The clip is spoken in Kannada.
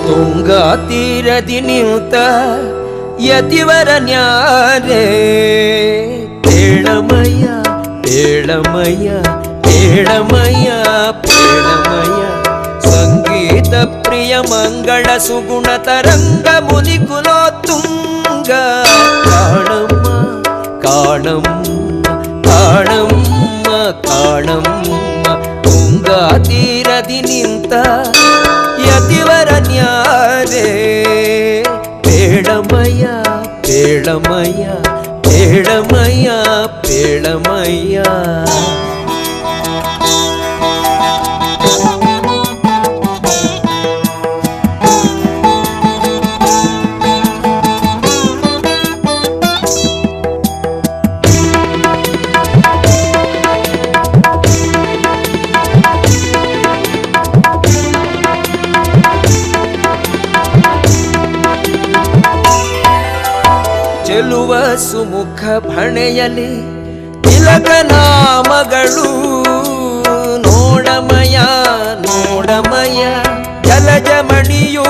ತುಂಗಾ ತೀರದಿ ನಿಂತ ಯತಿವರ ನ್ಯಾರೆ ಪೇಳಮಯ್ಯ ಪೇಳಮಯ್ಯ ಪೇಳಮಯ್ಯ ಪೇಳಮಯ್ಯ ಸಂಗೀತ ಪ್ರಿಯ ಮಂಗಳ ಸುಗುಣ ತರಂಗ ಮುನಿಕುಲೋ ತುಂಗ ಕಾಣಮ್ಮ ಕಾಣಮ್ಮ ಕಾಣಮ್ಮ ಕಾಣಮ್ಮ ತುಂಗಾ ತೀರದಿ ನಿಂತ ಯತಿವರ ನ್ಯಾರೆ ಪೇಳಮಯ್ಯ ಪೇಳಮಯ್ಯ ಪೇಳಮಯ್ಯ ಪೇಳಮಯ್ಯ ಚೆಲುವ ಸುಮುಖ ಭಣೆಯಲಿ ತಿಲಕನಾಮಗಳು ನೋಡಮಯ ನೋಡಮಯ ಜಲಜಮಣಿಯು